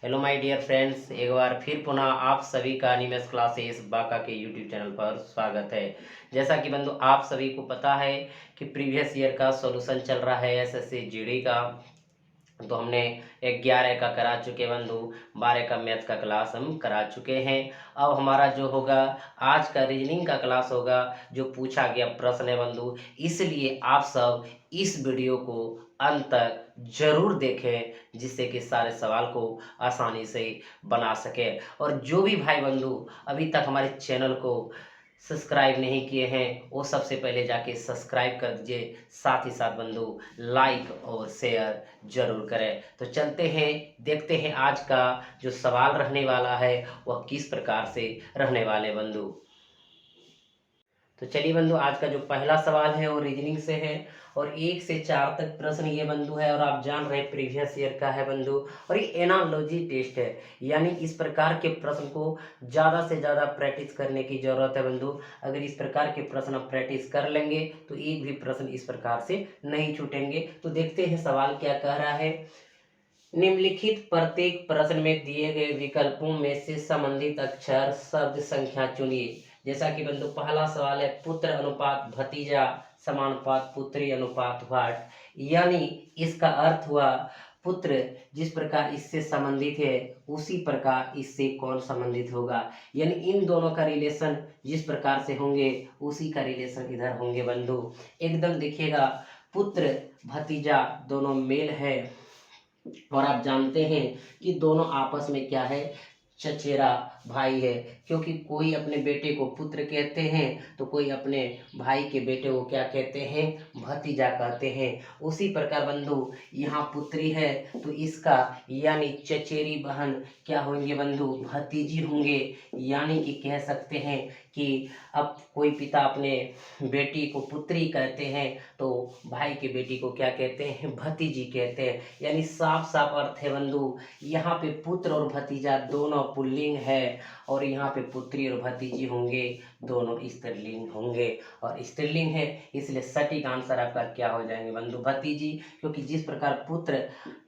Hello my dear friends, एक बार फिर पुनः आप सभी का एनिमेस क्लासेस बाका के यूट्यूब चैनल पर स्वागत है। जैसा कि बंधु आप सभी को पता है कि प्रीवियस ईयर का सॉल्यूशन चल रहा है एसएससी जीडी का। तो हमने 11 का करा चुके बंधु, 12 का मैथ का क्लास हम करा चुके हैं। अब हमारा जो होगा आज का रीजनिंग का क्लास होगा, जो पूछा गया प्रश्न है बंधु। इसलिए आप सब इस वीडियो को अंत तक जरूर देखें, जिससे कि सारे सवाल को आसानी से बना सके। और जो भी भाई बंधु अभी तक हमारे चैनल को सब्सक्राइब नहीं किए हैं, वो सबसे पहले जाके सब्सक्राइब कर दीजिए। साथ ही साथ बंधु लाइक और शेयर जरूर करें। तो चलते हैं, देखते हैं आज का जो सवाल रहने वाला है वह किस प्रकार से रहने वाले बंधु। तो चलिए बंधु, आज का जो पहला सवाल है वो रीजनिंग से है और 1 से 4 तक प्रश्न ये बंधु है। और आप जान रहे हैं प्रीवियस ईयर का है बंधु, और ये एनालॉजी टेस्ट है, यानी इस प्रकार के प्रश्न को ज़्यादा से ज़्यादा प्रैक्टिस करने की ज़रूरत है बंधु। अगर इस प्रकार के प्रश्न आप प्रैक्टिस कर लेंगे तो एक भी प्रश्न इस प्रकार से नहीं छूटेंगे। तो देखते हैं सवाल क्या कह रहा है। निम्नलिखित प्रत्येक प्रश्न में दिए गए विकल्पों में से संबंधित अक्षर शब्द संख्या चुनिए। जैसा कि बंधु पहला सवाल है, पुत्र अनुपात भतीजा समानुपात पुत्री अनुपात वाट, यानी इसका अर्थ हुआ पुत्र जिस प्रकार इससे संबंधित है उसी प्रकार इससे कौन संबंधित होगा, यानी इन दोनों का रिलेशन जिस प्रकार से होंगे उसी का रिलेशन इधर होंगे बंधु। एकदम देखिएगा, पुत्र भतीजा दोनों मेल है और आप जानते हैं कि दोनों आपस में क्या है, चचेरा भाई है। क्योंकि कोई अपने बेटे को पुत्र कहते हैं तो कोई अपने भाई के बेटे को क्या कहते हैं, भतीजा कहते हैं। उसी प्रकार बंधु यहाँ पुत्री है तो इसका यानी चचेरी बहन क्या होंगे बंधु, भतीजी होंगे। यानी कि कह सकते हैं कि अब कोई पिता अपने बेटी को पुत्री कहते हैं तो भाई के बेटी को क्या कहते हैं, भतीजी कहते हैं। यानी साफ साफ अर्थ है बंधु, यहाँ पे पुत्र और भतीजा दोनों पुल्लिंग है और यहाँ पे पुत्री और भतीजी होंगे दोनों स्त्रीलिंग होंगे। और स्त्रीलिंग है इसलिए सटीक आंसर आपका क्या हो जाएंगे बंधु, भतीजी। क्योंकि जिस प्रकार पुत्र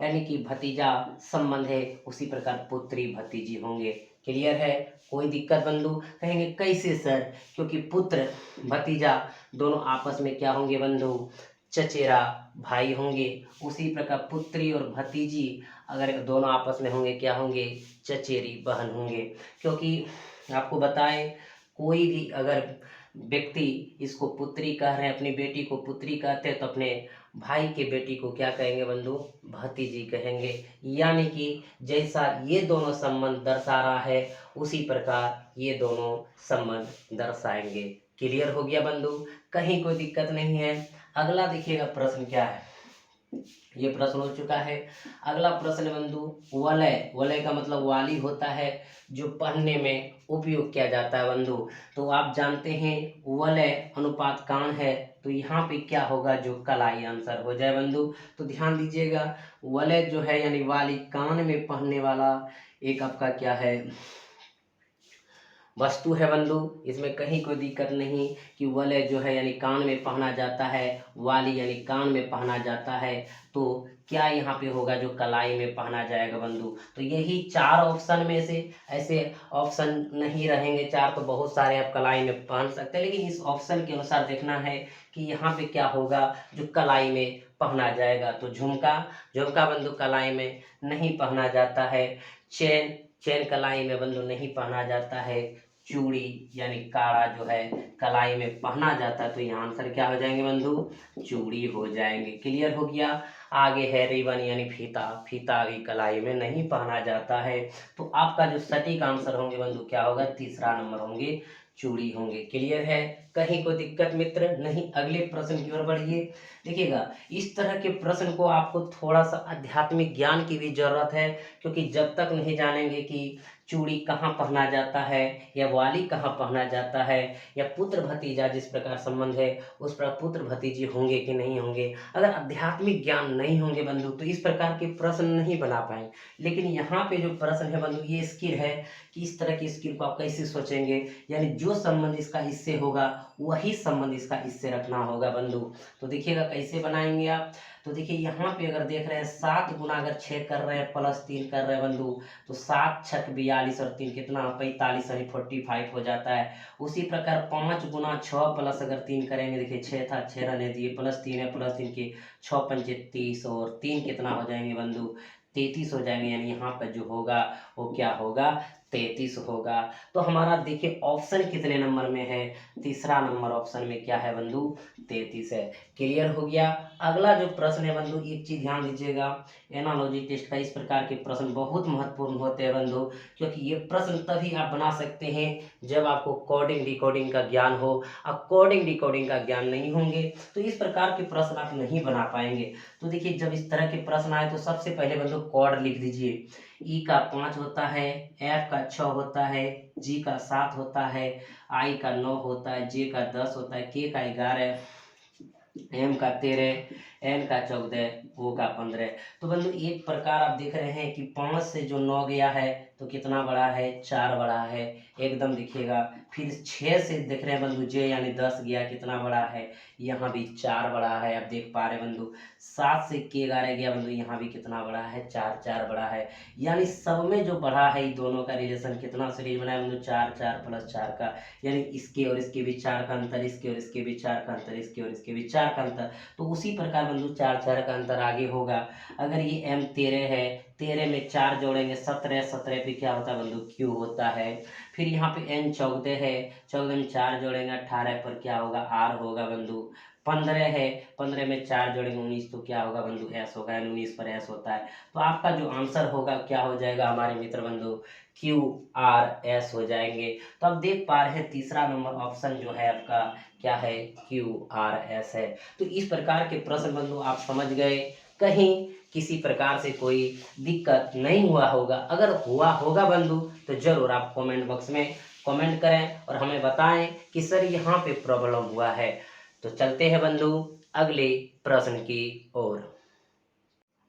यानी कि भतीजा संबंध है उसी प्रकार पुत्री भतीजी होंगे। क्लियर है, कोई दिक्कत बंधु? कहेंगे कैसे सर? क्योंकि पुत्र भतीजा दोनों आपस में क्या होंगे बंधु, चचेरा भाई होंगे। उसी प्रकार पुत्री और भतीजी अगर दोनों आपस में होंगे क्या होंगे, चचेरी बहन होंगे। क्योंकि आपको बताएं, कोई भी अगर व्यक्ति इसको पुत्री कह रहे हैं, अपनी बेटी को पुत्री कहते हैं तो अपने भाई के बेटी को क्या कहेंगे बंधु, भतीजी कहेंगे। यानी कि जैसा ये दोनों संबंध दर्शा रहा है उसी प्रकार ये दोनों संबंध दर्शाएंगे। क्लियर हो गया बंधु, कहीं कोई दिक्कत नहीं है। अगला देखिएगा प्रश्न क्या है, ये प्रश्न हो चुका है। अगला प्रश्न बंधु, वलय। वलय का मतलब वाली होता है जो पढ़ने में उपयोग किया जाता है बंधु। तो आप जानते हैं वलय अनुपात कान है, तो यहाँ पे क्या होगा, जो कलाई आंसर हो जाए बंधु। तो ध्यान दीजिएगा, वलय जो है यानी वाली कान में पढ़ने वाला एक आपका क्या है, वस्तु है बंधु। इसमें कहीं कोई दिक्कत नहीं कि वलय जो है यानी कान में पहना जाता है, वाली यानी कान में पहना जाता है। तो क्या यहाँ पे होगा, जो कलाई में पहना जाएगा बंधु। तो यही 4 ऑप्शन में से ऐसे ऑप्शन नहीं रहेंगे, 4 तो बहुत सारे आप कलाई में पहन सकते हैं, लेकिन इस ऑप्शन के अनुसार देखना है कि यहाँ पे क्या होगा, जो कलाई में पहना जाएगा। तो झुमका, झुमका बंधु कलाई में नहीं पहना जाता है। चेन, चेन कलाई में बंधु नहीं पहना जाता है। चूड़ी यानी काड़ा जो है कलाई में पहना जाता है। तो यहाँ आंसर क्या हो जाएंगे बंधु, चूड़ी हो जाएंगे। क्लियर हो गया। आगे है रिबन यानी फीता, फीता भी कलाई में नहीं पहना जाता है। तो आपका जो सटीक आंसर होंगे बंधु क्या होगा, तीसरा नंबर होंगे, चूड़ी होंगे। क्लियर है, कहीं कोई दिक्कत मित्र नहीं। अगले प्रश्न की ओर बढ़िए। देखिएगा, इस तरह के प्रश्न को आपको थोड़ा सा आध्यात्मिक ज्ञान की भी जरूरत है। क्योंकि जब तक नहीं जानेंगे कि चूड़ी कहाँ पहना जाता है या वाली कहाँ पहना जाता है या पुत्र भतीजा जिस प्रकार संबंध है उस पर पुत्र भतीजी होंगे कि नहीं होंगे, अगर आध्यात्मिक ज्ञान नहीं होंगे बंधु तो इस प्रकार के प्रश्न नहीं बना पाए। लेकिन यहाँ पे जो प्रश्न है बंधु, ये स्किल है कि इस तरह की स्किल को आप कैसे सोचेंगे, यानी जो संबंध इसका इससे होगा वही संबंध इसका इससे रखना होगा बंधु। तो देखिएगा कैसे बनाएंगे आप। तो देखिए यहाँ पे अगर देख रहे हैं 7 गुना अगर 6 कर रहे हैं प्लस 3 कर रहे हैं बंधु, तो 7 छक 42 और 3 कितना 45 यानी 45 हो जाता है। उसी प्रकार 5 गुना 6 प्लस अगर 3 करेंगे, देखिए 6 था 6 रहने दिए, प्लस 3 है, प्लस 3 के 6 पंचे 30 और 3 कितना हो जाएंगे बंधु 33 हो जाएंगे। यानी यहाँ पर जो होगा वो क्या होगा 33 होगा। तो हमारा देखिए ऑप्शन कितने नंबर में है, तीसरा नंबर ऑप्शन में क्या है बंधु 33 है। क्लियर हो गया। अगला जो प्रश्न है बंधु, एक चीज ध्यान दीजिएगा, एनालॉजी टेस्ट का इस प्रकार के प्रश्न बहुत महत्वपूर्ण होते हैं बंधु, क्योंकि ये प्रश्न तभी आप बना सकते हैं जब आपको कोडिंग डिकोडिंग का ज्ञान हो। अब कोडिंग डिकोडिंग का ज्ञान नहीं होंगे तो इस प्रकार के प्रश्न आप नहीं बना पाएंगे। तो देखिए जब इस तरह के प्रश्न आए तो सबसे पहले बंधु कोड लिख दीजिए। ई का 5 होता है, एफ का 6 होता है, जी का 7 होता है, आई का 9 होता है, जे का 10 होता है, के का 11, एम का 13, एन का 14, ओ का 15। तो बंधु एक प्रकार आप देख रहे हैं कि 5 से जो 9 गया है तो कितना बड़ा है 4 बड़ा है, एकदम दिखिएगा। फिर 6 से देख रहे हैं बंधु जे यानी 10 गया, कितना बड़ा है, यहाँ भी 4 बड़ा है, आप देख पा रहे हैं बंधु। 7 से के 11 गया बंधु, यहाँ भी कितना बड़ा है 4 4 बड़ा है। यानी सब में जो बढ़ा है इन दोनों का रिलेशन कितना सीरीज बना है बंधु 4 4 प्लस 4 का, यानी इसके और इसके भी 4 का अंतर, इसके और इसके भी 4 का अंतर, इसके और इसके भी 4 का अंतर। तो उसी प्रकार बंधु 4 4 का अंतर आगे होगा। अगर ये एम 13 है, 13 में 4 जोड़ेंगे 17, 17 पे क्या होता है बंधु क्यू होता है। फिर यहाँ पे एन 14 है, 14 में 4 जोड़ेंगे 18 पर क्या होगा आर होगा बंधु। 15 है, 15 में 4 जोड़ेंगे 19 तो क्या होगा बंधु एस होगा, यानी 19 पर एस होता है। तो आपका जो आंसर होगा क्या हो जाएगा हमारे मित्र बंधु क्यू आर एस हो जाएंगे। तो आप देख पा रहे हैं तीसरा नंबर ऑप्शन जो है आपका क्या है क्यू आर एस है। तो इस प्रकार के प्रश्न बंधु आप समझ गए, कहीं किसी प्रकार से कोई दिक्कत नहीं हुआ होगा। अगर हुआ होगा बंधु तो जरूर आप कमेंट बॉक्स में कमेंट करें और हमें बताएं कि सर यहाँ पे प्रॉब्लम हुआ है। तो चलते हैं बंधु अगले प्रश्न की ओर।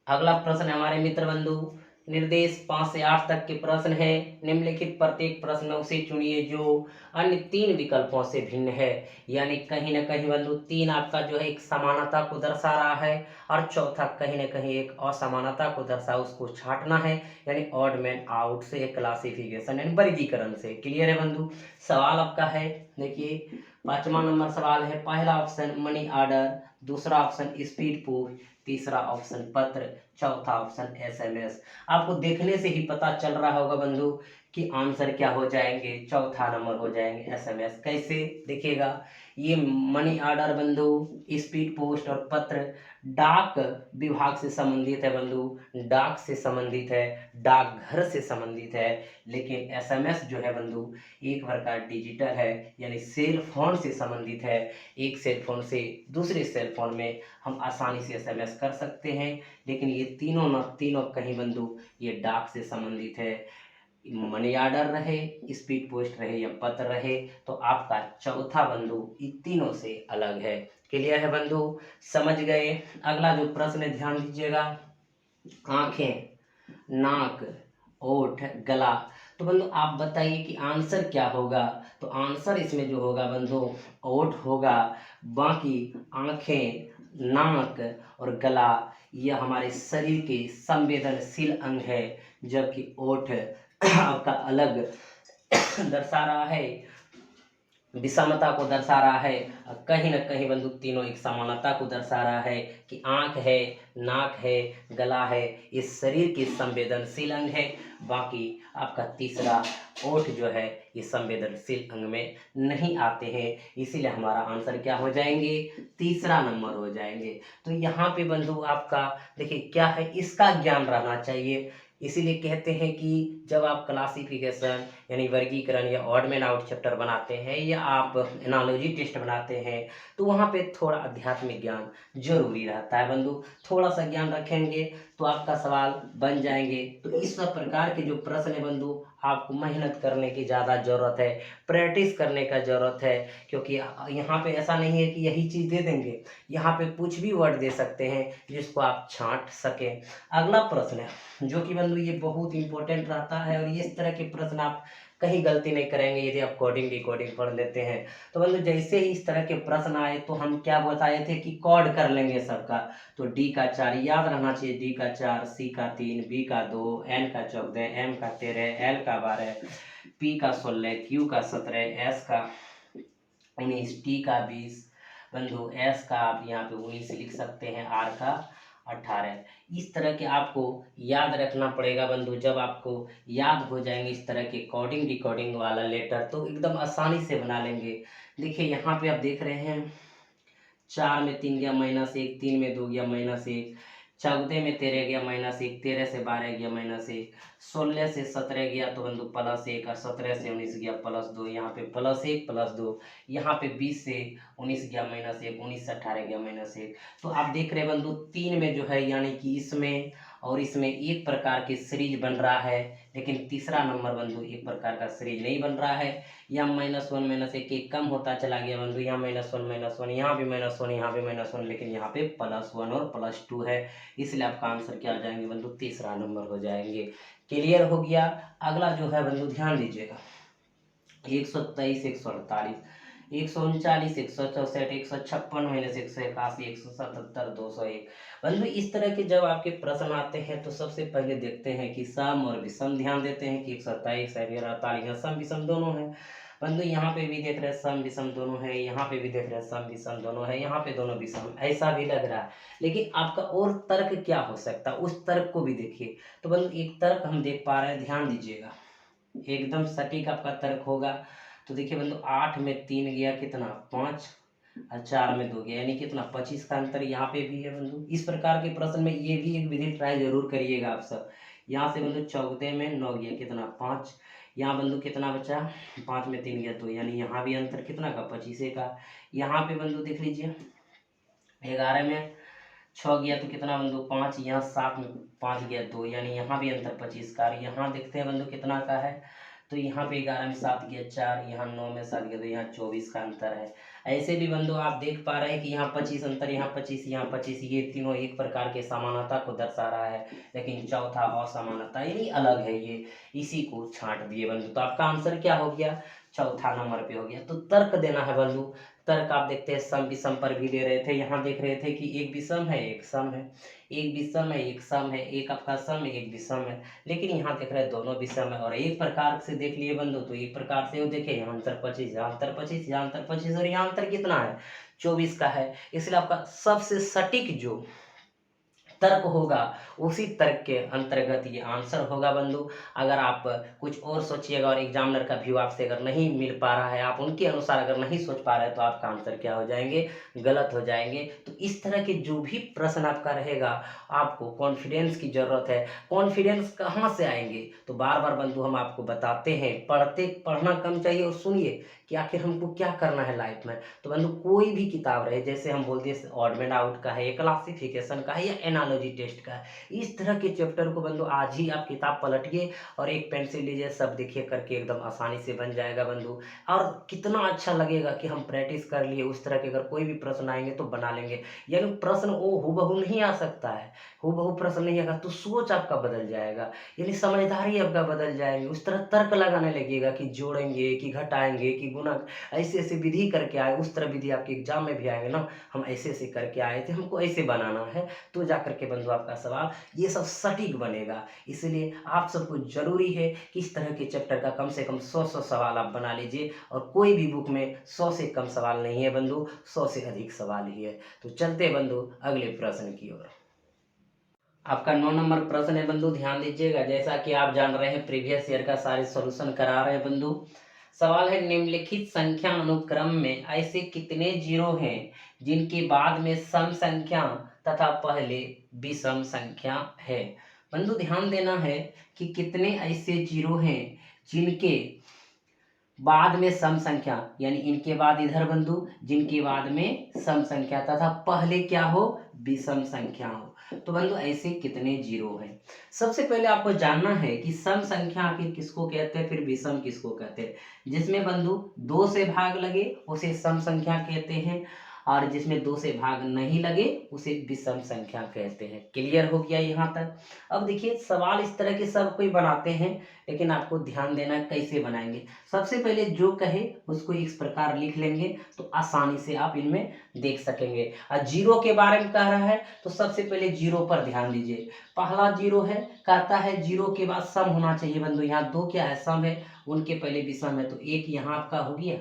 अगला प्रश्न है हमारे मित्र बंधु, निर्देश 5 से 8 तक के प्रश्न है। निम्नलिखित प्रत्येक प्रश्न में उसे चुनिए जो अन्य 3 विकल्पों से भिन्न है। यानी कहीं ना कहीं बंधु 3 आपका जो है एक समानता को दर्शा रहा है और चौथा कहीं ना कहीं एक असमानता को दर्शा, उसको छांटना है। यानी ऑड मैन आउट से, क्लासिफिकेशन यानी वर्गीकरण से। क्लियर है बंधु। सवाल आपका है, देखिए 5वां नंबर सवाल है, पहला ऑप्शन मनी ऑर्डर, दूसरा ऑप्शन स्पीड पोस्ट, तीसरा ऑप्शन पत्र, चौथा ऑप्शन एसएमएस। आपको देखने से ही पता चल रहा होगा बंधु कि आंसर क्या हो जाएंगे, चौथा नंबर हो जाएंगे एसएमएस। कैसे देखिएगा, ये मनी ऑर्डर बंधु, स्पीड पोस्ट और पत्र डाक विभाग से संबंधित है बंधु, डाक से संबंधित है, डाकघर से संबंधित है। लेकिन एसएमएस जो है बंधु एक प्रकार डिजिटल है, यानी सेल फोन से संबंधित है। एक सेल फोन से दूसरे सेल फोन में हम आसानी से एसएमएस कर सकते हैं। लेकिन ये तीनों कहीं बंधु ये डाक से संबंधित है। मनी ऑर्डर रहे, स्पीड पोस्ट रहे या पत्र रहे, तो आपका चौथा बंधु इन तीनों से अलग है। क्लियर है बंधु, समझ गए। अगला जो प्रश्न है ध्यान दीजिएगा, आंखें, नाक, ओठ, गला। तो बंधु आप बताइए कि आंसर क्या होगा। तो आंसर इसमें जो होगा बंधु ओठ होगा। बाकी आंखें, नाक और गला यह हमारे शरीर के संवेदनशील अंग है, जबकि ओठ आपका अलग दर्शा रहा है, विषमता को दर्शा रहा है। कहीं ना कहीं बंधु तीनों एक समानता को दर्शा रहा है कि आंख है, नाक है, गला है, ये शरीर के संवेदनशील अंग है। बाकी आपका तीसरा ओठ जो है ये संवेदनशील अंग में नहीं आते हैं, इसीलिए हमारा आंसर क्या हो जाएंगे तीसरा नंबर हो जाएंगे। तो यहाँ पे बंधु आपका देखिए क्या है, इसका ज्ञान रहना चाहिए। इसीलिए कहते हैं कि जब आप क्लासिफिकेशन यानी वर्गीकरण या ऑड मैन आउट चैप्टर बनाते हैं या आप एनालॉजी टेस्ट बनाते हैं तो वहाँ पे थोड़ा आध्यात्मिक ज्ञान जरूरी रहता है बंधु। थोड़ा सा ज्ञान रखेंगे तो आपका सवाल बन जाएंगे। तो इस सब प्रकार के जो प्रश्न है बंधु आपको मेहनत करने की ज़्यादा ज़रूरत है, प्रैक्टिस करने का ज़रूरत है, क्योंकि यहाँ पे ऐसा नहीं है कि यही चीज़ दे देंगे, यहाँ पे कुछ भी वर्ड दे सकते हैं जिसको आप छांट सकें। अगला प्रश्न है जो कि बंधु ये बहुत इंपॉर्टेंट रहता है और इस तरह के प्रश्न आप कहीं गलती नहीं करेंगे यदि आप कोडिंग डिकोडिंग पढ़ लेते हैं। तो बंधु जैसे ही इस तरह के प्रश्न आए तो हम क्या बताए थे कि कोड कर लेंगे सबका। तो डी का 4 याद रहना चाहिए, डी का 4, सी का 3, बी का 2, एन का 14, एम का 13, एल का 12, पी का 16, क्यू का 17, एस का 19, टी का 20, बंधु एस का आप यहाँ पे 19 लिख सकते हैं, आर का 18। इस तरह के आपको याद रखना पड़ेगा बंधु। जब आपको याद हो जाएंगे इस तरह के कोडिंग डिकोडिंग वाला लेटर तो एकदम आसानी से बना लेंगे। देखिए यहाँ पे आप देख रहे हैं 4 में 3 गया -1, 3 में 2 गया -1, 14 में 13 गया -1, 13 से 12 गया -1, 16 से 17 गया तो बंधु +1, और 17 से 19 गया +2, यहाँ पे +1 +2, यहाँ पे 20 से 19 गया -1, 19 से 18 गया -1। तो आप देख रहे हैं बंधु 3 में जो है यानी कि इसमें और इसमें एक प्रकार की सीरीज बन रहा है, लेकिन तीसरा नंबर बंधु एक प्रकार का सीरीज नहीं बन रहा है। यहाँ -1 -1 एक कम होता चला गया बंधु, यहाँ -1 यहाँ भी -1 यहाँ भी -1, लेकिन यहाँ पे +1 और +2 है, इसलिए आपका आंसर क्या हो जाएंगे बंधु, तीसरा नंबर हो जाएंगे। क्लियर हो गया। अगला जो है बंधु ध्यान दीजिएगा 123, 148, 139, 164, 156 -181, 177, 201। बंधु इस तरह के जब आपके प्रश्न आते हैं तो सबसे पहले देखते हैं कि सम और विषम, ध्यान देते हैं कि 127, 148 यहाँ सम विषम दोनों है बंधु। यहाँ पे भी देख रहे हैं सम विषम दोनों है, यहाँ पे भी देख रहे हैं सम विषम दोनों है, यहाँ पे दोनों विषम, ऐसा भी लग रहा है। लेकिन आपका और तर्क क्या हो सकता है उस तर्क को भी देखिए। तो बंधु एक तर्क हम देख पा रहे हैं, ध्यान दीजिएगा एकदम सटीक आपका तर्क होगा। तो देखिए बंधु 8 में 3 गया कितना 5, और 4 में 2 गया यानी कितना 25 का अंतर यहाँ पे भी है बंधु। इस प्रकार के प्रश्न में ये भी एक विधि ट्राई जरूर करिएगा आप सब। यहाँ से बंधु 14 में 9 गया कितना 5, यहाँ बंधु कितना बचा 5 में 3 गया 2, यानी यहाँ भी अंतर कितना का 25 का। यहाँ पे बंधु देख लीजिए 11 में 6 गया तो कितना बंधु 5, यहाँ 7 में 5 गया 2, यानी यहाँ भी अंतर 25 का। यहाँ देखते हैं बंधु कितना का है, तो यहाँ पे 11 में 7 गया 4, यहाँ 9 में 7 गया तो यहाँ 24 का अंतर है। ऐसे भी बंधु आप देख पा रहे हैं कि यहाँ 25 अंतर, यहाँ 25, यहाँ 25, ये तीनों एक प्रकार के समानता को दर्शा रहा है, लेकिन चौथा असमानता यानी अलग है, ये इसी को छांट दिए बंधु। तो आपका आंसर क्या हो गया, चौथा नंबर पे हो गया। तो तर्क देना है बंधु। तर्क आप देखते हैं सम विषम पर भी ले रहे थे, यहाँ देख रहे थे कि एक विषम है एक सम है, एक विषम है एक सम है, एक आपका सम है एक विषम है, लेकिन यहाँ देख रहे हैं दोनों विषम है। और एक प्रकार से देख लिए बंधु तो एक प्रकार से देखे यहाँ अंतर 25, यहाँ अंतर 25, यहाँ अंतर 25 और यहाँ अंतर कितना है 24 का है। इसलिए आपका सबसे सटीक जो तर्क होगा उसी तर्क के अंतर्गत ये आंसर होगा बंधु। अगर आप कुछ और सोचिएगा और एग्जामिनर का व्यू आपसे अगर नहीं मिल पा रहा है, आप उनके अनुसार अगर नहीं सोच पा रहे हैं तो आपका आंसर क्या हो जाएंगे, गलत हो जाएंगे। तो इस तरह के जो भी प्रश्न आपका रहेगा आपको कॉन्फिडेंस की जरूरत है। कॉन्फिडेंस कहाँ से आएंगे, तो बार बार बंधु हम आपको बताते हैं पढ़ना कम चाहिए और सुनिए कि आखिर हमको क्या करना है लाइफ में। तो बंधु कोई भी किताब रहे, जैसे हम बोलते हैं ऑड एंड आउट का है या क्लासिफिकेशन का है या एनालॉजी टेस्ट का है, इस तरह के चैप्टर को बंधु आज ही आप किताब पलटिए और एक पेंसिल लीजिए, सब देखिए करके एकदम आसानी से बन जाएगा बंधु। और कितना अच्छा लगेगा कि हम प्रैक्टिस कर लिए, उस तरह के अगर कोई भी प्रश्न आएंगे तो बना लेंगे। यानी प्रश्न वो हूबहू नहीं आ सकता है, हूबहू प्रश्न नहीं आएगा तो सोच आपका बदल जाएगा, यानी समझदारी आपका बदल जाएगी। उस तरह तर्क लगाने लगेगा कि जोड़ेंगे कि घटाएंगे कि गुना, ऐसे ऐसे विधि करके आए, उस तरह विधि आपके एग्जाम में भी आएंगे ना, हम ऐसे ऐसे करके आए थे, हमको ऐसे बनाना है, तो जा करके बंधु आपका सवाल ये सब सटीक बनेगा। इसलिए आप सबको जरूरी है कि इस तरह के चैप्टर का कम से कम 100 सवाल आप बना लीजिए, और कोई भी बुक में 100 से कम सवाल नहीं है बंधु, 100 से अधिक सवाल ही है। तो चलते बंधु अगले प्रश्न की ओर। आपका 9 नंबर प्रश्न है बंधु, ध्यान दीजिएगा। जैसा कि आप जान रहे हैं प्रीवियस ईयर का सारे सॉल्यूशन करा रहे हैं बंधु। सवाल है निम्नलिखित संख्या अनुक्रम में ऐसे कितने जीरो हैं जिनके बाद में सम संख्या तथा पहले विषम संख्या है। बंधु ध्यान देना है कि कितने ऐसे जीरो हैं जिनके बाद में सम संख्या, यानी इनके बाद इधर बंधु जिनके बाद में सम संख्या तथा पहले क्या हो विषम संख्या हो। तो बंधु ऐसे कितने जीरो हैं। सबसे पहले आपको जानना है कि सम संख्या आखिर किसको कहते हैं, फिर विषम किसको कहते हैं। जिसमें बंधु 2 से भाग लगे उसे सम संख्या कहते हैं, और जिसमें 2 से भाग नहीं लगे उसे विषम संख्या कहते हैं। क्लियर हो गया यहाँ तक। अब देखिए सवाल इस तरह के सब कोई बनाते हैं, लेकिन आपको ध्यान देना कैसे बनाएंगे। सबसे पहले जो कहे उसको इस प्रकार लिख लेंगे तो आसानी से आप इनमें देख सकेंगे। और जीरो के बारे में कह रहा है तो सबसे पहले जीरो पर ध्यान दीजिए। पहला जीरो है, कहता है जीरो के बाद सम होना चाहिए बंधु। यहाँ 2 क्या है, सम है, उनके पहले विषम है, तो 1 यहाँ आपका हो गया।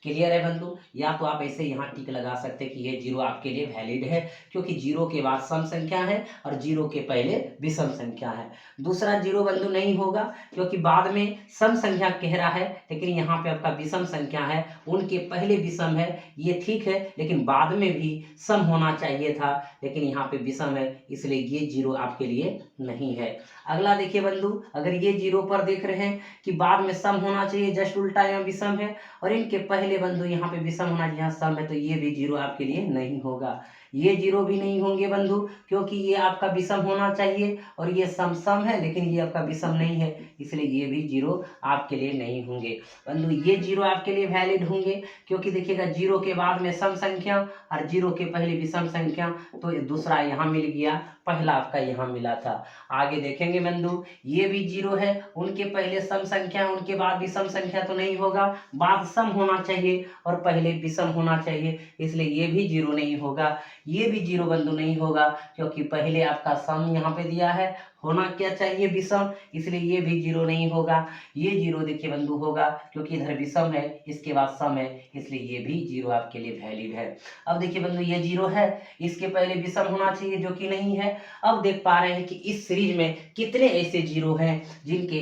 क्लियर है बंधु। या तो आप ऐसे यहाँ टिक लगा सकते हैं कि ये जीरो आपके लिए वैलिड है, क्योंकि जीरो के बाद सम संख्या है और जीरो के पहले विषम संख्या है। दूसरा जीरो बंधु नहीं होगा, क्योंकि बाद में सम संख्या कह रहा है, लेकिन यहाँ पे आपका विषम संख्या है, उनके पहले विषम है, ये ठीक है, लेकिन बाद में भी सम होना चाहिए था, लेकिन यहाँ पे विषम है, इसलिए ये जीरो आपके लिए नहीं है। अगला देखिए बंधु, अगर ये जीरो पर देख रहे हैं कि बाद में सम होना चाहिए, जस्ट उल्टा यहाँ विषम है, और इनके पहले बंधु यहाँ पे विषम होना चाहिए, यहाँ सम है, तो ये भी जीरो आपके लिए नहीं होगा। ये जीरो भी नहीं होंगे बंधु, क्योंकि ये आपका विषम होना चाहिए और ये सम सम है, लेकिन ये आपका विषम नहीं है, इसलिए ये भी जीरो आपके लिए नहीं होंगे बंधु। ये जीरो आपके लिए वैलिड होंगे, क्योंकि देखिएगा जीरो के बाद में सम संख्या और जीरो के पहले विषम संख्या, तो दूसरा यहाँ मिल गया, पहला आपका यहाँ मिला था। आगे देखेंगे बंधु, ये भी जीरो है, उनके पहले सम संख्या, उनके बाद विषम संख्या तो नहीं होगा, बाद सम होना चाहिए और पहले विषम होना चाहिए, इसलिए ये भी जीरो नहीं होगा। ये भी जीरो बंधु नहीं होगा, क्योंकि पहले आपका सम यहाँ पे दिया है, होना क्या चाहिए विषम, इसलिए ये भी जीरो नहीं होगा। ये जीरो देखिए बंधु होगा, क्योंकि इधर विषम है, इसके बाद सम है, इसलिए ये भी जीरो आपके लिए वैलिड है। अब देखिए बंधु, ये जीरो है, इसके पहले विषम होना चाहिए, जो कि नहीं है। अब देख पा रहे हैं कि इस सीरीज में कितने ऐसे जीरो हैं जिनके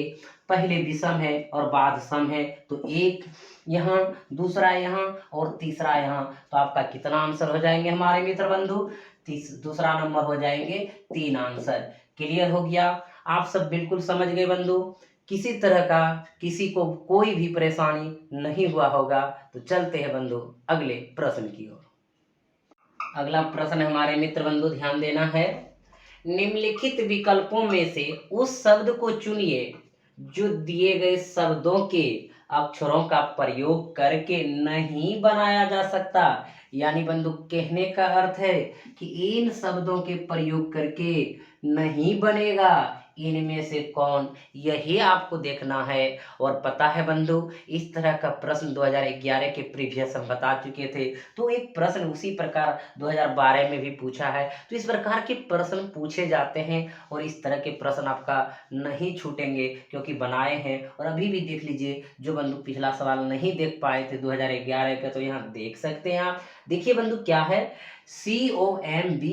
पहले विषम है और बाद सम है, तो एक यहाँ, दूसरा यहाँ और तीसरा यहाँ, तो आपका कितना आंसर हो जाएंगे हमारे मित्र बंधु, दूसरा नंबर हो जाएंगे 3 आंसर। क्लियर हो गया, आप सब बिल्कुल समझ गए बंधु। किसी तरह का किसी को कोई भी परेशानी नहीं हुआ होगा, तो चलते हैं बंधु अगले प्रश्न की ओर। अगला प्रश्न हमारे मित्र बंधु ध्यान देना है, निम्नलिखित विकल्पों में से उस शब्द को चुनिए जो दिए गए शब्दों के अक्षरों का प्रयोग करके नहीं बनाया जा सकता। यानी बंधु कहने का अर्थ है कि इन शब्दों के प्रयोग करके नहीं बनेगा, इनमें से कौन, यही आपको देखना है। और पता है बंधु, इस तरह का प्रश्न 2011 के प्रीवियस हम बता चुके थे, तो एक प्रश्न उसी प्रकार 2012 में भी पूछा है। तो इस प्रकार के प्रश्न पूछे जाते हैं और इस तरह के प्रश्न आपका नहीं छूटेंगे, क्योंकि बनाए हैं। और अभी भी देख लीजिए, जो बंधु पिछला सवाल नहीं देख पाए थे 2011 का, तो यहाँ देख सकते हैं आप। देखिए बंधु क्या है, COMBINETION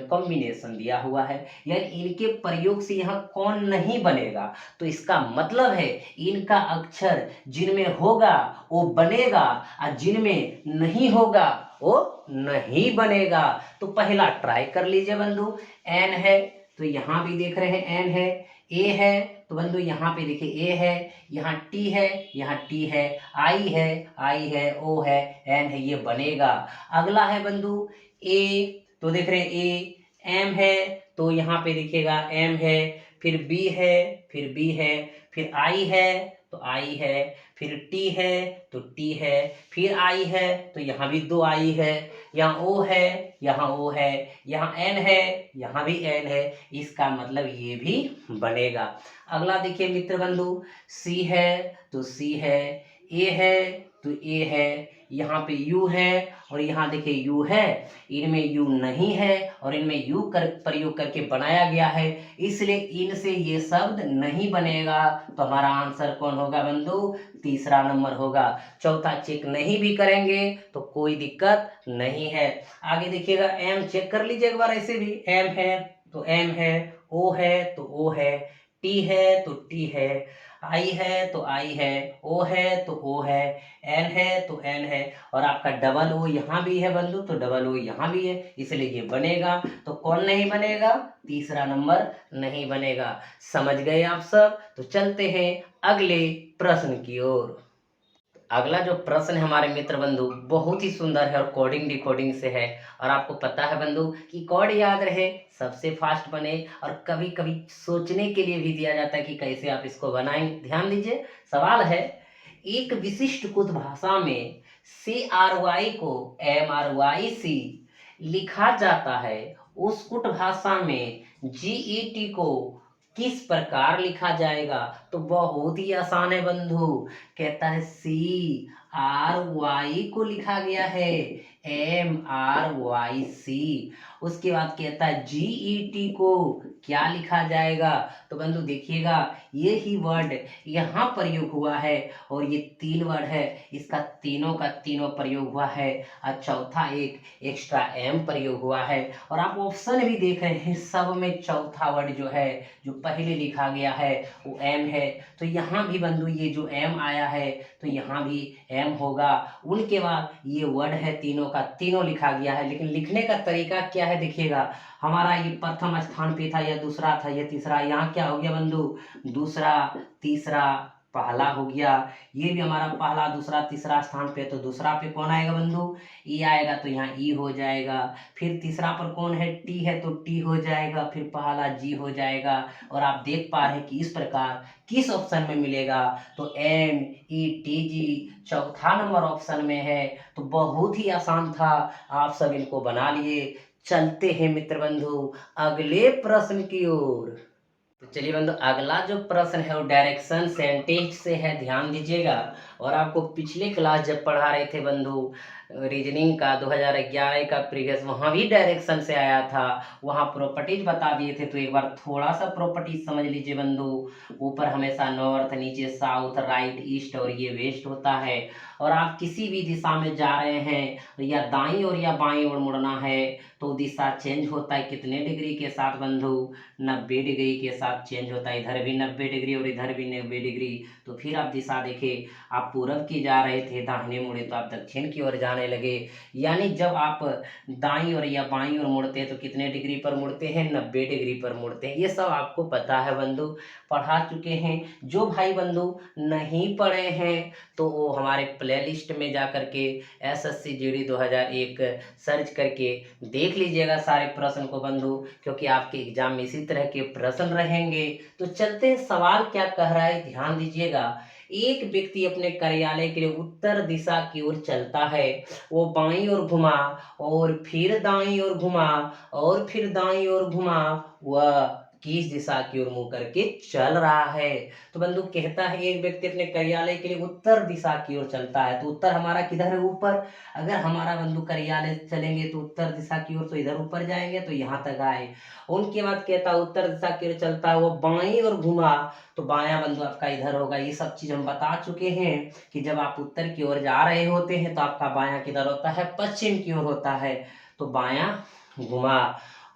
कॉम्बिनेशन दिया हुआ है, यानी इनके प्रयोग से यहाँ कौन नहीं बनेगा, तो इसका मतलब है इनका अक्षर जिनमें होगा वो बनेगा और जिनमें नहीं होगा वो नहीं बनेगा। तो पहला ट्राई कर लीजिए बंधु, एन है तो यहाँ भी देख रहे हैं एन है, ए है तो बंधु यहाँ पे देखिए ए है, यहाँ टी है, यहाँ टी है, आई है, ओ है, एन है, ये बनेगा। अगला है बंधु ए, तो देख रहे हैं ए, एम है तो यहाँ पे दिखेगा एम है, फिर बी है, फिर बी है, फिर आई है तो आई है, फिर टी है तो टी है, फिर आई है तो यहाँ भी 2 आई है, यहाँ ओ है, यहाँ ओ है, यहाँ एन है, यहाँ भी एन है, इसका मतलब ये भी बनेगा। अगला देखिए मित्र बंधु, सी है तो सी है, ए है तो ए है, यहाँ पे यू है और यहाँ देखिए यू है, इनमें यू नहीं है और इनमें यू कर प्रयोग करके बनाया गया है, इसलिए इनसे ये शब्द नहीं बनेगा। तो हमारा आंसर कौन होगा बंधु, तीसरा नंबर होगा। चौथा चेक नहीं भी करेंगे तो कोई दिक्कत नहीं है। आगे देखिएगा, एम चेक कर लीजिए एक बार, ऐसे भी एम है तो एम है, ओ है तो ओ है, टी है तो टी है, आई है तो आई है, ओ है तो ओ है, एन है तो एन है, और आपका डबल ओ यहाँ भी है बंधु तो डबल ओ यहाँ भी है, इसलिए ये बनेगा। तो कौन नहीं बनेगा, तीसरा नंबर नहीं बनेगा। समझ गए आप सब। तो चलते हैं अगले प्रश्न की ओर। अगला जो प्रश्न है हमारे मित्र बंधु बहुत ही सुंदर है और कोडिंग डिकोडिंग से है, और आपको पता है बंधु कि कोड याद रहे सबसे फास्ट बने, और कभी कभी सोचने के लिए भी दिया जाता है कि कैसे आप इसको बनाएंगे। ध्यान दीजिए, सवाल है एक विशिष्ट कुछ भाषा में CRY को MRYC लिखा जाता है, उस कुट भाषा में GET को किस प्रकार लिखा जाएगा? तो बहुत ही आसान है बंधु। कहता है CRY को लिखा गया है MRYC। उसके बाद कहता है GET को क्या लिखा जाएगा? तो बंधु देखिएगा, ये ही वर्ड यहाँ प्रयोग हुआ है और ये 3 वर्ड है, इसका तीनों का तीनों प्रयोग हुआ है और चौथा एक एक्स्ट्रा एम प्रयोग हुआ है। और आप ऑप्शन भी देख रहे हैं, सब में चौथा वर्ड जो है, जो पहले लिखा गया है वो एम है। तो यहाँ भी बंधु ये जो एम आया है तो यहाँ भी एम होगा। उनके बाद ये वर्ड है, तीनों का तीनों लिखा गया है, लेकिन लिखने का तरीका क्या है देखिएगा। हमारा ये प्रथम स्थान पे था, या दूसरा था, या तीसरा। यहाँ क्या हो गया बंधु? दूसरा, तीसरा, पहला हो गया। ये भी हमारा पहला, दूसरा, तीसरा स्थान पे, तो दूसरा पे कौन आएगा बंधु? ई आएगा, तो यहाँ ई हो जाएगा। फिर तीसरा पर कौन है? टी है, तो टी हो जाएगा। फिर पहला जी हो जाएगा। और आप देख पा रहे हैं कि इस प्रकार किस ऑप्शन में मिलेगा? तो METG चौथा नंबर ऑप्शन में है। तो बहुत ही आसान था, आप सब इनको बना लिए। चलते हैं मित्र बंधु अगले प्रश्न की ओर। तो चलिए बंधु, अगला जो प्रश्न है वो डायरेक्शन सेंटेंस से है, ध्यान दीजिएगा। और आपको पिछले क्लास जब पढ़ा रहे थे बंधु रीजनिंग का 2011 का प्रीवियस, वहाँ भी डायरेक्शन से आया था, वहाँ प्रॉपर्टीज बता दिए थे। तो एक बार थोड़ा सा प्रॉपर्टीज समझ लीजिए बंधु। ऊपर हमेशा नॉर्थ, नीचे साउथ, राइट, ईस्ट और ये वेस्ट होता है। और आप किसी भी दिशा में जा रहे हैं, या दाईं ओर या बाईं ओर मुड़ना है, तो दिशा चेंज होता है कितने डिग्री के साथ बंधु? 90 डिग्री के साथ चेंज होता है। इधर भी 90 डिग्री और इधर भी 90 डिग्री। तो फिर आप दिशा देखें, आप पूरब की जा रहे थे, दाहिने मुड़े तो आप दक्षिण की ओर जाने लगे। यानी जब आप दाईं ओर या बाईं ओर मुड़ते हैं तो कितने डिग्री पर मुड़ते हैं? 90 डिग्री पर मुड़ते हैं। ये सब आपको पता है बंधु, पढ़ा चुके हैं। जो भाई बंधु नहीं पढ़े हैं तो वो हमारे प्लेलिस्ट में जा करके SSC GD 2001 सर्च करके देख लीजिएगा सारे प्रश्न को बंधु, क्योंकि आपके एग्जाम में इसी तरह के प्रश्न रहेंगे। तो चलते हैं, सवाल क्या कह रहा है, ध्यान दीजिएगा। एक व्यक्ति अपने कार्यालय के लिए उत्तर दिशा की ओर चलता है। वो बाईं ओर घुमा और फिर दाईं ओर घुमा और फिर दाईं ओर घुमा, वह किस दिशा की ओर मुंह करके चल रहा है? तो बंधु कहता है एक व्यक्ति अपने कार्यालय के लिए उत्तर दिशा की ओर चलता है। तो उत्तर हमारा किधर है? ऊपर। अगर हमारा बंधु कार्यालय चलेंगे तो उत्तर दिशा की ओर, तो इधर ऊपर जाएंगे, तो यहाँ तक आए। उनके बाद कहता है उत्तर दिशा की ओर चलता है, वो बाईं ओर घुमा, तो बायां बंधु आपका इधर होगा। ये सब चीज हम बता चुके हैं कि जब आप उत्तर की ओर जा रहे होते हैं तो आपका बायां किधर होता है? पश्चिम की ओर होता है। तो बायां घुमा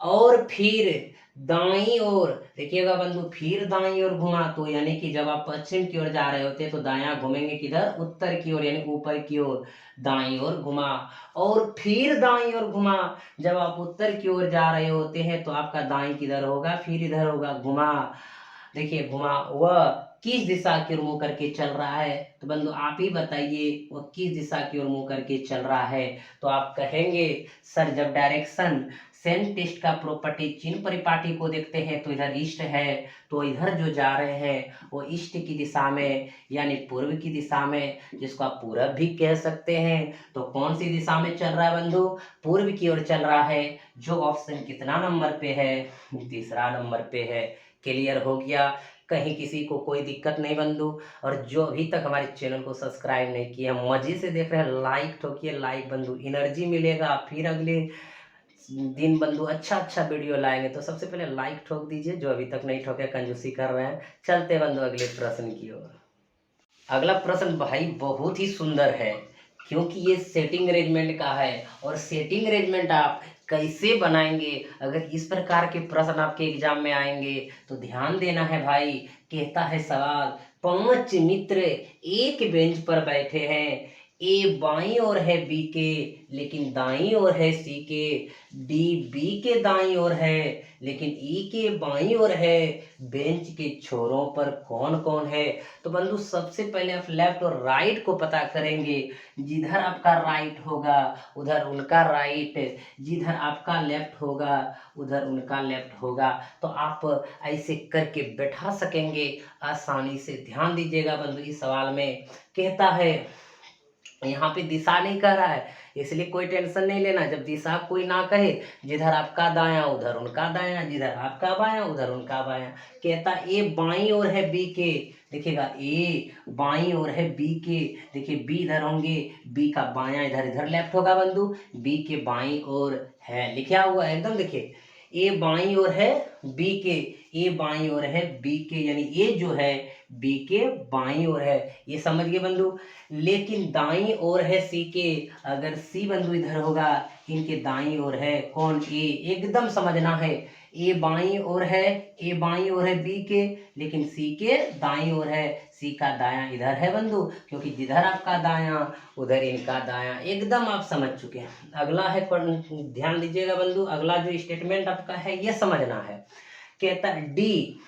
और फिर दाईं ओर, देखिएगा बंधु, फिर दाईं ओर घुमा। तो यानी कि जब आप पश्चिम की ओर जा रहे होते हैं तो दायां घूमेंगे किधर? उत्तर की ओर, यानी ऊपर की ओर। दाईं ओर घुमा और फिर दाईं ओर घुमा। जब आप उत्तर की ओर जा रहे होते हैं तो आपका दाईं किधर होगा? फिर इधर होगा, घुमा। देखिए घुमा, वह किस दिशा की ओर मुंह करके चल रहा है? तो बंधु आप ही बताइए, वह किस दिशा की ओर मुंह करके चल रहा है? तो आप कहेंगे सर, जब डायरेक्शन सेंट टेस्ट का प्रॉपर्टी चिन्ह परिपाटी को देखते हैं तो इधर ईस्ट है, तो इधर जो जा रहे हैं वो ईस्ट की दिशा में, यानी पूर्व की दिशा में, जिसको आप पूरब भी कह सकते हैं। तो कौन सी दिशा में चल रहा है बंधु? पूर्व की ओर चल रहा है। जो ऑप्शन कितना नंबर पे है? तीसरा नंबर पे है। क्लियर हो गया? कहीं किसी को कोई दिक्कत नहीं बंधु। और जो अभी तक हमारे चैनल को सब्सक्राइब नहीं किया, मजे से देख रहे हैं, लाइक ठोकिए, लाइक बंधु, एनर्जी मिलेगा। फिर अगले दिन बंधु अच्छा वीडियो लाएंगे, तो सबसे पहले लाइक ठोक दीजिए, जो अभी तक नहीं ठोके, कंजूसी कर रहे हैं। चलते बंधु अगले प्रश्न की ओर। अगला प्रश्न भाई बहुत ही सुंदर है, क्योंकि ये सेटिंग अरेंजमेंट का है। और सेटिंग अरेंजमेंट आप कैसे बनाएंगे? अगर इस प्रकार के प्रश्न आपके एग्जाम में आएंगे तो ध्यान देना है भाई। कहता है सवाल, 5 मित्र एक बेंच पर बैठे हैं, ए बाईं ओर है बी के लेकिन दाईं ओर है सी के, डी बी के दाईं ओर है लेकिन ई के बाईं ओर है, बेंच के छोरों पर कौन कौन है। तो बंधु सबसे पहले आप लेफ्ट और राइट को पता करेंगे। जिधर आपका राइट होगा उधर उनका राइट, जिधर आपका लेफ्ट होगा उधर उनका लेफ्ट होगा। तो आप ऐसे करके बैठा सकेंगे आसानी से। ध्यान दीजिएगा बंधु, इस सवाल में कहता है, यहाँ पे दिशा नहीं कह रहा है इसलिए कोई टेंशन नहीं लेना। जब दिशा कोई ना कहे, जिधर आपका दायां उधर उनका दायां, जिधर आपका बायां उधर उनका बायां। कहता ए बाईं ओर है बी के, देखिएगा ए बाईं ओर है बी के, देखिए बी इधर होंगे, बी का बायां इधर इधर लेफ्ट होगा बंधु, बी के बाईं ओर है लिखा हुआ है एकदम। देखिए ए बाईं ओर है बी के, ए बाईं ओर है बी के, यानी ए जो है बी के बाईं ओर है, ये समझ गए बंधु। लेकिन दाईं ओर है सी के, अगर सी बंधु इधर होगा, इनके दाईं ओर है कौन, ए, एकदम समझना है। ए बाईं ओर है, ए बाईं ओर है बी के, लेकिन सी के दाईं ओर है, सी का दायां इधर है बंधु, क्योंकि जिधर आपका दायां उधर इनका दायां, एकदम आप समझ चुके हैं। अगला है, ध्यान दीजिएगा बंधु, अगला जो स्टेटमेंट आपका है ये समझना है। कहता है डी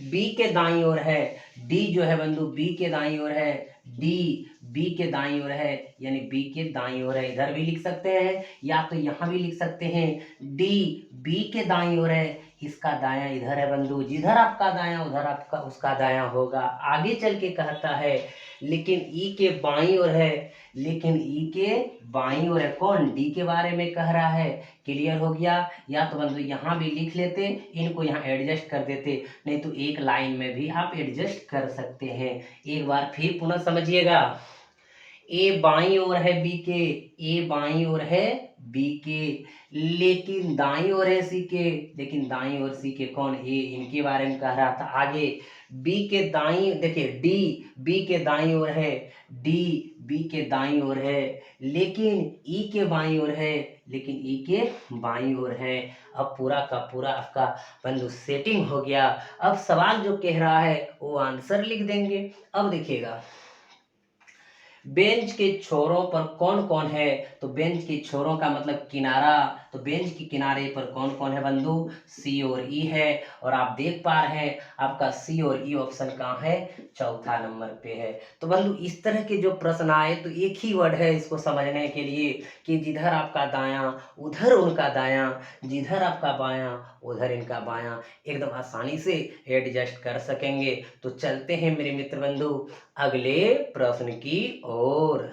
बी के दाईं ओर है, डी जो है बंधु बी के दाईं ओर है, डी बी के दाईं ओर है, यानी बी के दाईं ओर है। इधर भी लिख सकते हैं या तो यहाँ भी लिख सकते हैं, डी बी के दाईं ओर है, इसका दायां इधर है बंधु, जिधर आपका दायां उधर आपका उसका दायां होगा। आगे चल के कहता है लेकिन ई के बाईं ओर है, लेकिन ई के बाईं ओर है कौन, डी के बारे में कह रहा है। क्लियर हो गया। या तो बंधु यहाँ भी लिख लेते, इनको यहाँ एडजस्ट कर देते, नहीं तो एक लाइन में भी आप एडजस्ट कर सकते हैं। एक बार फिर पुनः समझिएगा, ए बाईं ओर है बी के, ए बाईं ओर है बी के, लेकिन दाईं ओर है सी के, लेकिन दाईं ओर सी के कौन, ए, इनके बारे में कह रहा था। आगे बी के दाईं, देखिए डी बी के दाईं ओर है, डी बी के दाईं ओर है, लेकिन ई के बाईं ओर है, लेकिन ई के बाईं ओर है। अब पूरा का पूरा आपका बंधु सेटिंग हो गया। अब सवाल जो कह रहा है वो आंसर लिख देंगे। अब देखिएगा, बेंच के छोरों पर कौन कौन है, तो बेंच के छोरों का मतलब किनारा, तो बेंच के किनारे पर कौन कौन है बंधु, सी और ई है। और आप देख पा रहे हैं आपका सी और ई ऑप्शन कहाँ है, चौथा नंबर पे है। तो बंधु इस तरह के जो प्रश्न आए तो एक ही वर्ड है इसको समझने के लिए कि जिधर आपका दायां उधर उनका दायां, जिधर आपका बायां उधर इनका बायां, एकदम आसानी से एडजस्ट कर सकेंगे। तो चलते हैं मेरे मित्र बंधु अगले प्रश्न की ओर।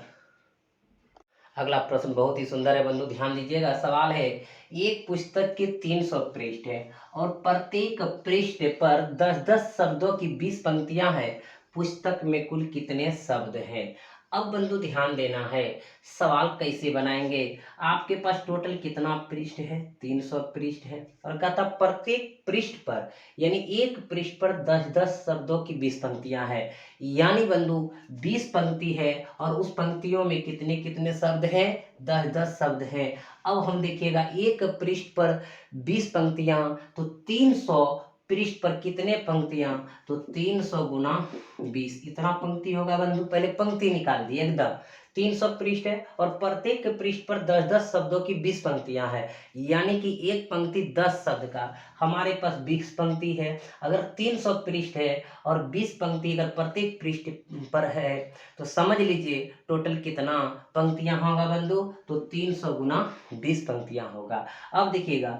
अगला प्रश्न बहुत ही सुंदर है बंधु, ध्यान दीजिएगा। सवाल है, एक पुस्तक के 300 पृष्ठ है और प्रत्येक पृष्ठ पर 10-10 शब्दों की 20 पंक्तियां हैं। पुस्तक में कुल कितने शब्द हैं। अब बंधु ध्यान देना है, सवाल कैसे बनाएंगे। आपके पास टोटल कितना पृष्ठ है, 300 पृष्ठ है, और कहता प्रत्येक पृष्ठ पर, यानी एक पृष्ठ पर 10-10 शब्दों की 20 पंक्तियां हैं। यानी बंधु 20 पंक्ति है और उस पंक्तियों में कितने कितने शब्द हैं, 10-10 शब्द हैं। अब हम देखिएगा एक पृष्ठ पर 20 पंक्तियां, तो 300 पृष्ठ पर कितने पंक्तियां, तो 300 गुना 20, इतना पंक्ति होगा बंधु। पहले पंक्ति निकाल दी एकदम, 300 पृष्ठ है और प्रत्येक पृष्ठ पर 10-10 शब्दों की 20 पंक्तियां हैं, यानी कि एक पंक्ति 10 शब्द का। हमारे पास 20 पंक्ति है, अगर 300 पृष्ठ है और 20 पंक्ति अगर प्रत्येक पृष्ठ पर है तो समझ लीजिए टोटल कितना पंक्तियां होगा बंधु, तो 300 गुना 20 पंक्तियां होगा। अब देखिएगा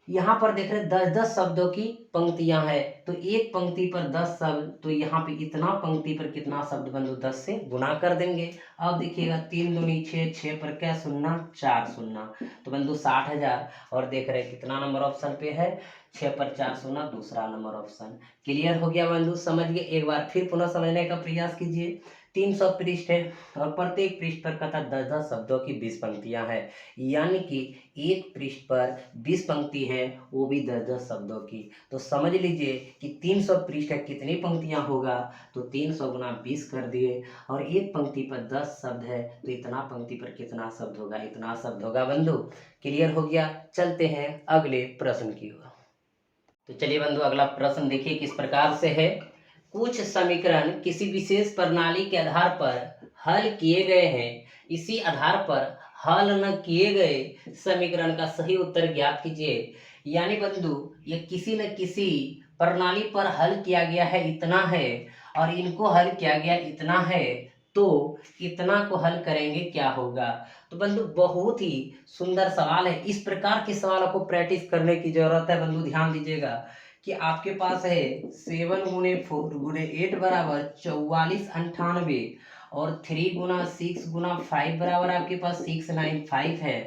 यहाँ पर देख रहे 10-10 शब्दों की पंक्तियां है, तो एक पंक्ति पर 10 शब्द, तो यहाँ पे इतना पंक्ति पर कितना शब्द बंधु, 10 से गुना कर देंगे। अब देखिएगा 3 दूनी 6, 6 पर क्या शून्य, 4 शून्य, तो बंधु 60,000। और देख रहे कितना नंबर ऑप्शन पे है, 6 पर 4 शून्य, दूसरा नंबर ऑप्शन। क्लियर हो गया बंधु, समझ गए। एक बार फिर पुनः समझने का प्रयास कीजिए। 300 पृष्ठ है और प्रत्येक पृष्ठ पर कथा 10-10 शब्दों की 20 पंक्तियां हैं, यानी कि एक पृष्ठ पर 20 पंक्ति है, वो भी 10-10 शब्दों की। तो समझ लीजिए कि 300 पृष्ठ है, कितनी पंक्तियां होगा, तो 300 गुना 20 कर दिए, और एक पंक्ति पर 10 शब्द है, तो इतना पंक्ति पर कितना शब्द होगा, इतना शब्द होगा बंधु। क्लियर हो गया। चलते हैं अगले प्रश्न की ओर। तो चलिए बंधु अगला प्रश्न देखिए किस प्रकार से है। कुछ समीकरण किसी विशेष प्रणाली के आधार पर हल किए गए हैं, इसी आधार पर हल न किए गए समीकरण का सही उत्तर ज्ञात कीजिए। यानी बंधु ये किसी न किसी प्रणाली पर हल किया गया है इतना है, और इनको हल किया गया इतना है, तो इतना को हल करेंगे क्या होगा। तो बंधु बहुत ही सुंदर सवाल है। इस प्रकार के सवालों को प्रैक्टिस करने की जरूरत है बंधु। ध्यान दीजिएगा कि आपके पास है 7 × 4 × 8 बराबर 4498, और 3 × 6 × 5 बराबर आपके पास 695 है।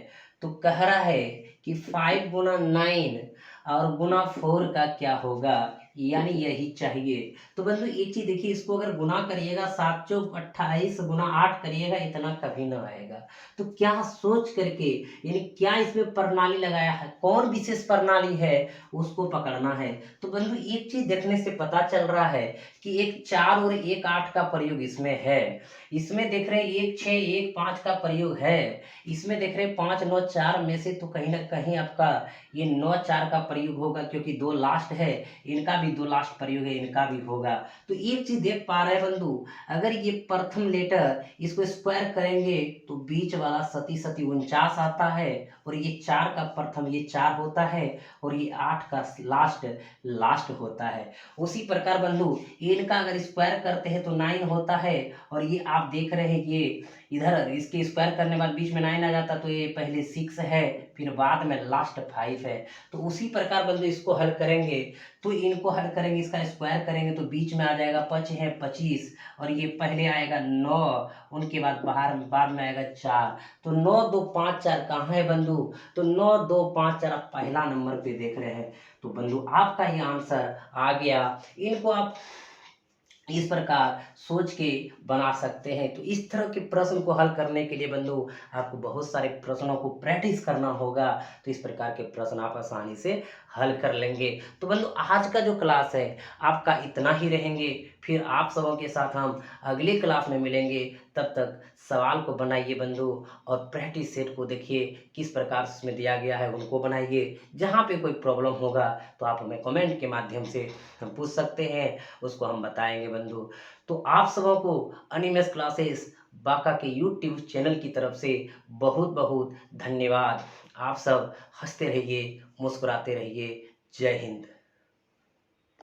तो कह रहा है कि 5 × 9 और गुना 4 का क्या होगा, यानी यही चाहिए। तो बंधु एक चीज देखिए, इसको अगर गुना करिएगा 7 चौक 28 गुना 8 करिएगा, इतना कभी ना आएगा। तो क्या सोच करके, यानी क्या इसमें प्रणाली लगाया है, कौन विशेष प्रणाली है, उसको पकड़ना है। तो बंधु एक चीज देखने से पता चल रहा है कि एक 4 और एक 8 का प्रयोग इसमें है। इसमें देख रहे हैं 1 6 1 5 का प्रयोग है। इसमें देख रहे हैं 5 9 4 में से तो कहीं ना कहीं आपका ये 9 4 का प्रयोग होगा, क्योंकि 2 लास्ट है, इनका भी 2 लास्ट प्रयोग है, इनका भी होगा। तो एक चीज देख पा रहे हैं बंधु, अगर ये प्रथम लेटर इसको स्क्वायर करेंगे तो बीच वाला सती सती 49 आता है, और ये 4 का प्रथम ये 4 होता है, और ये 8 का लास्ट होता है। उसी प्रकार बंधु इनका अगर स्क्वायर करते हैं तो 9 होता है, और ये आप देख रहे हैं ये इधर इसके स्क्वायर करने के बाद बीच में 9 आ जाता, तो ये पहले 6 है, फिर बाद में लास्ट 5 है। तो उसी प्रकार बंधु इसको हल करेंगे, तो इनको हल करेंगे, इसका स्क्वायर करेंगे तो बीच में आ जाएगा 5 है 25, और ये पहले आएगा 9, उनके बाद बाद में आएगा 4। तो 9 2 5 4 कहाँ है बंधु, तो 9 2 5 4 आप पहला नंबर पे देख रहे हैं। तो बंधु आपका ये आंसर आ गया। इनको आप इस प्रकार सोच के बना सकते हैं। तो इस तरह के प्रश्न को हल करने के लिए बंधु आपको बहुत सारे प्रश्नों को प्रैक्टिस करना होगा। तो इस प्रकार के प्रश्न आप आसानी से हल कर लेंगे। तो बंधु आज का जो क्लास है आपका इतना ही रहेंगे, फिर आप सबों के साथ हम अगले क्लास में मिलेंगे। तब तक सवाल को बनाइए बंधु, और प्रैक्टिस सेट को देखिए किस प्रकार से उसमें दिया गया है, उनको बनाइए। जहाँ पे कोई प्रॉब्लम होगा तो आप हमें कमेंट के माध्यम से हम पूछ सकते हैं, उसको हम बताएंगे बंधु। तो आप सबों को अनिमेष क्लासेस बांका के यूट्यूब चैनल की तरफ से बहुत बहुत धन्यवाद। आप सब हंसते रहिए, मुस्कुराते रहिए। जय हिंद।